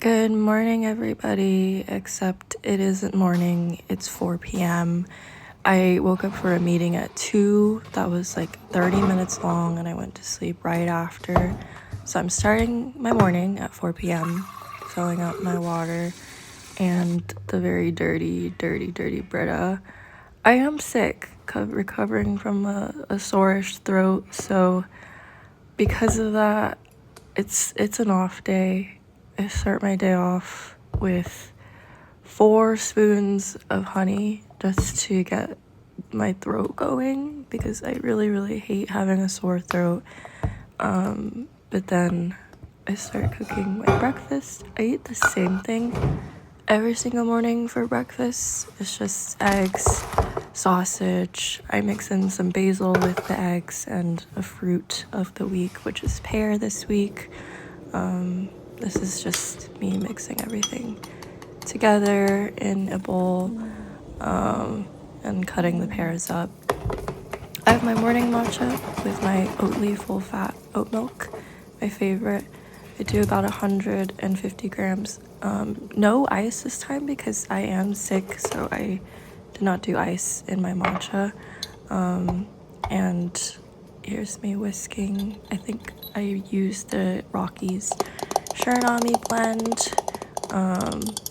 Good morning, everybody, except it isn't morning, it's 4 p.m. I woke up for a meeting at 2 that was like 30 minutes long, and I went to sleep right after. So I'm starting my morning at 4 p.m., filling up my water and the very dirty Brita. I am sick, recovering from a soreish throat, so because of that, it's an off day. I start my day off with 4 spoons of honey just to get my throat going because I really hate having a sore throat. But then I start cooking my breakfast. I eat the same thing every single morning for breakfast. It's just eggs, sausage. I mix in some basil with the eggs and a fruit of the week, which is pear this week. This is just me mixing everything together in a bowl and cutting the pears up. I have my morning matcha with my Oatly full fat oat milk, my favorite. I do about 150 grams. No ice this time because I am sick, so I did not do ice in my matcha. And here's me whisking. I think I used the Rockies Suriname blend.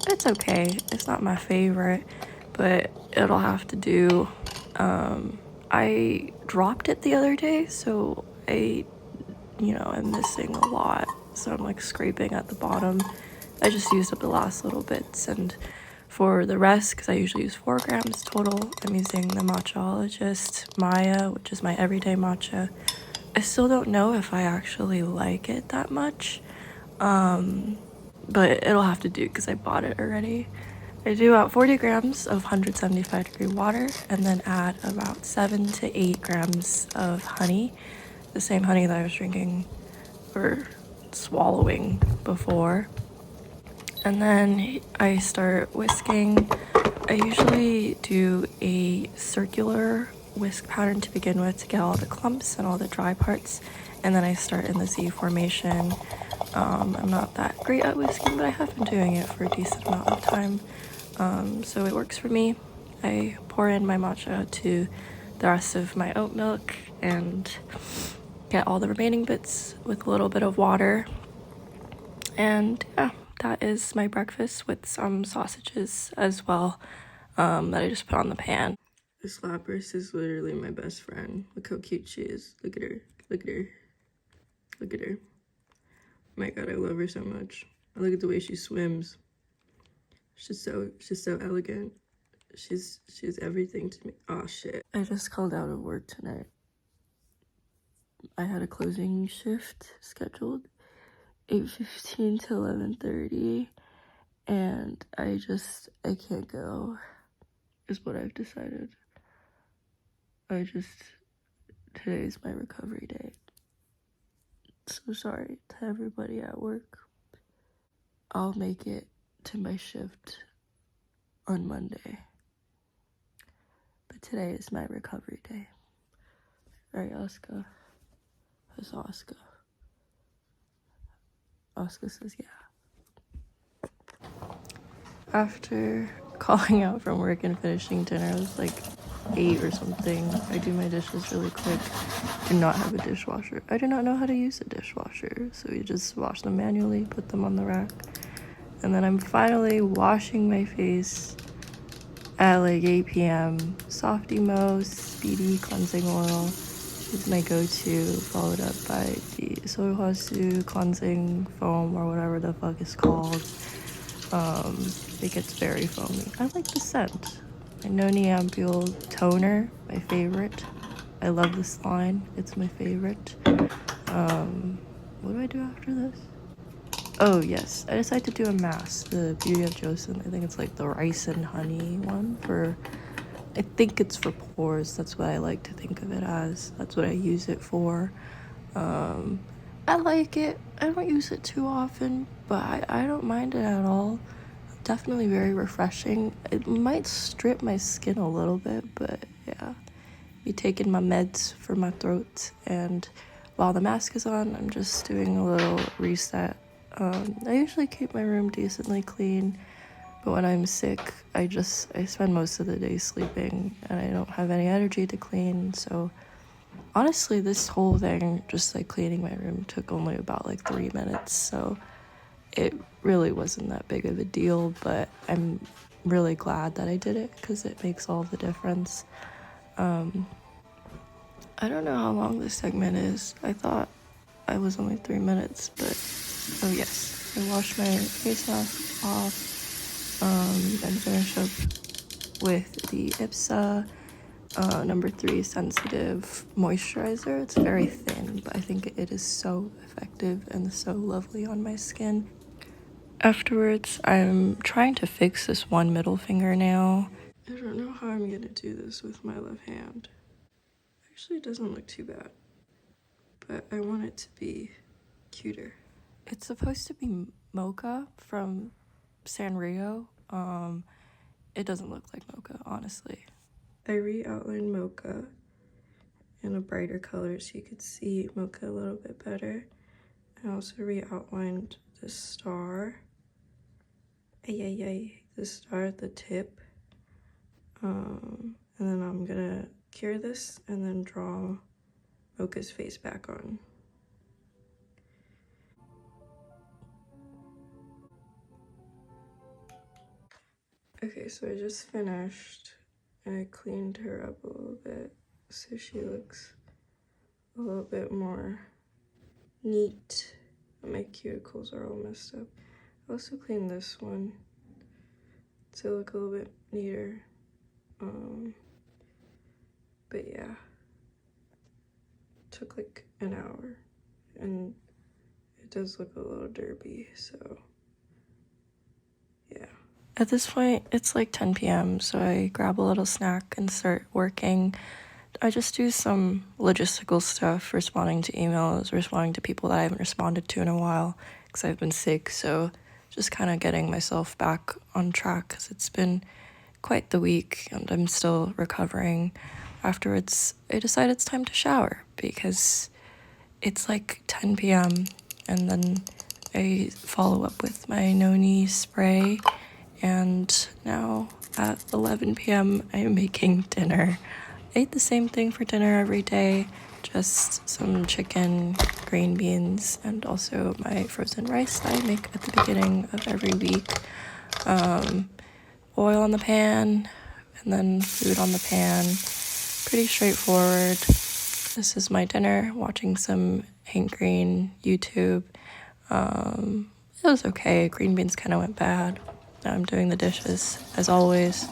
It's okay. It's not my favorite, but it'll have to do. I dropped it the other day, so I'm missing a lot. So I'm like scraping at the bottom. I just used up the last little bits, and for the rest, because I usually use 4 grams total, I'm using the Matchaologist Maya, which is my everyday matcha. I still don't know if I actually like it that much, but it'll have to do because I bought it already. I do about 40 grams of 175 degree water and then add about 7 to 8 grams of honey, the same honey that I was drinking or swallowing before. And then I start whisking. I usually do a circular whisk pattern to begin with to get all the clumps and all the dry parts, and then I start in the Z formation. I'm not that great at whisking, but I have been doing it for a decent amount of time, so it works for me. I pour in my matcha to the rest of my oat milk and get all the remaining bits with a little bit of water. And yeah, that is my breakfast with some sausages as well, that I just put on the pan. This Lapras is literally my best friend. Look how cute she is. Look at her. Look at her. Look at her. Oh my god, I love her so much. I look at the way she swims. She's so elegant. She's everything to me. Oh shit. I just called out of work tonight. I had a closing shift scheduled 8:15 to 11:30, and I can't go, is what I've decided. Today's my recovery day. So sorry to everybody at work. I'll make it to my shift on Monday. But today is my recovery day. Right, Oscar? Who's Oscar? Oscar says yeah. After calling out from work and finishing dinner, it was like 8 or something. I do my dishes really quick. Do not have a dishwasher. I do not know how to use a dishwasher, so you just wash them manually, put them on the rack. And then I'm finally washing my face at like 8 p.m. Soft Emo Speedy Cleansing Oil is my go-to, followed up by the Soihosu Cleansing Foam or whatever the fuck it's called. It gets very foamy. I like the scent. My Noni Ampule Toner, my favorite. I love this line. It's my favorite. What do I do after this? Oh yes, I decided to do a mask, the Beauty of Joseon. I think it's like the rice and honey one I think it's for pores. That's what I like to think of it as. That's what I use it for. I like it. I don't use it too often, but I don't mind it at all. Definitely very refreshing. It might strip my skin a little bit, but yeah. Be taking my meds for my throat, and while the mask is on, I'm just doing a little reset I usually keep my room decently clean, but when I'm sick, I spend most of the day sleeping and I don't have any energy to clean. So honestly, this whole thing, just like cleaning my room, took only about like 3 minutes. So it really wasn't that big of a deal, but I'm really glad that I did it because it makes all the difference. I don't know how long this segment is. I thought I was only 3 minutes, but oh yes, I washed my face mask off and finished up with the IPSA number 3 sensitive moisturizer. It's very thin, but I think it is so effective and so lovely on my skin. Afterwards, I'm trying to fix this one middle fingernail. I don't know how I'm gonna do this with my left hand. Actually, it doesn't look too bad, but I want it to be cuter. It's supposed to be mocha from Sanrio. It doesn't look like mocha, honestly. I re-outlined mocha in a brighter color so you could see mocha a little bit better. I also re-outlined the star. The star at the tip. And then I'm gonna cure this and then draw Mocha's face back on. Okay, so I just finished and I cleaned her up a little bit so she looks a little bit more neat. My cuticles are all messed up. I also cleaned this one to look a little bit neater. But yeah, took like an hour and it does look a little derpy, so yeah. At this point, it's like 10 p.m., so I grab a little snack and start working. I just do some logistical stuff, responding to emails, responding to people that I haven't responded to in a while because I've been sick, so just kind of getting myself back on track because it's been quite the week and I'm still recovering. Afterwards, I decide it's time to shower because it's like 10 p.m. and then I follow up with my noni spray, and now at 11 p.m. I am making dinner. I eat the same thing for dinner every day, just some chicken, green beans, and also my frozen rice that I make at the beginning of every week. Oil on the pan, and then food on the pan. Pretty straightforward. This is my dinner, watching some Hank Green YouTube. It was okay. Green beans kind of went bad. Now I'm doing the dishes, as always.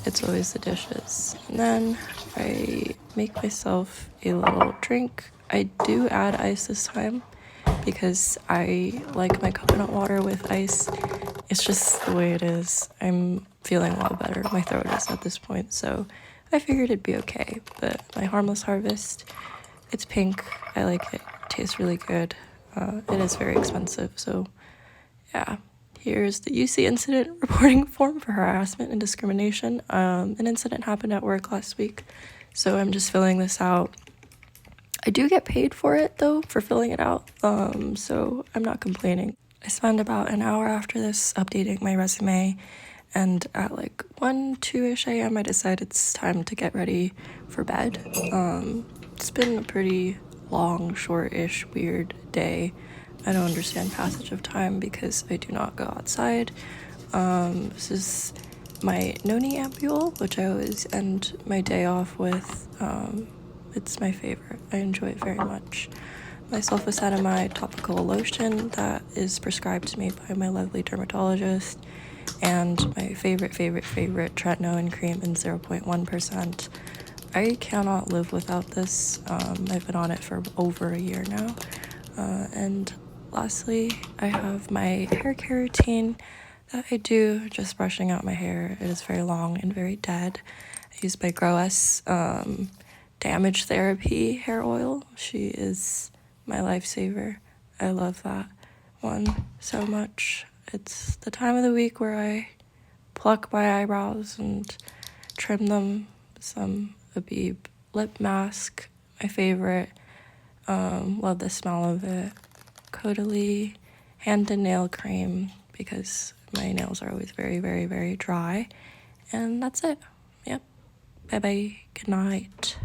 It's always the dishes. And then I make myself a little drink. I do add ice this time because I like my coconut water with ice. It's just the way it is. I'm feeling a lot better. My throat is at this point, so I figured it'd be okay. But my Harmless Harvest, it's pink. I like it. It tastes really good. It is very expensive, so yeah. Here's the UC incident reporting form for harassment and discrimination. An incident happened at work last week, so I'm just filling this out. I do get paid for it, though, for filling it out, so I'm not complaining. I spent about an hour after this updating my resume, and at like 1, 2-ish a.m. I decided it's time to get ready for bed. It's been a pretty long, short-ish, weird day. I don't understand passage of time because I do not go outside. This is my noni ampule, which I always end my day off with. It's my favorite. I enjoy it very much. My sulfacetamide topical lotion that is prescribed to me by my lovely dermatologist, and my favorite tretinoin cream in 0.1%. I cannot live without this. I've been on it for over a year now. And lastly, I have my hair care routine that I do, just brushing out my hair. It is very long and very dead. I use my Grow S Damage Therapy hair oil. She is my lifesaver. I love that one so much. It's the time of the week where I pluck my eyebrows and trim them. Some Abib lip mask, my favorite. Love the smell of it. Caudalie hand and nail cream because my nails are always very, very, very dry. And that's it. Yep. Bye bye. Good night.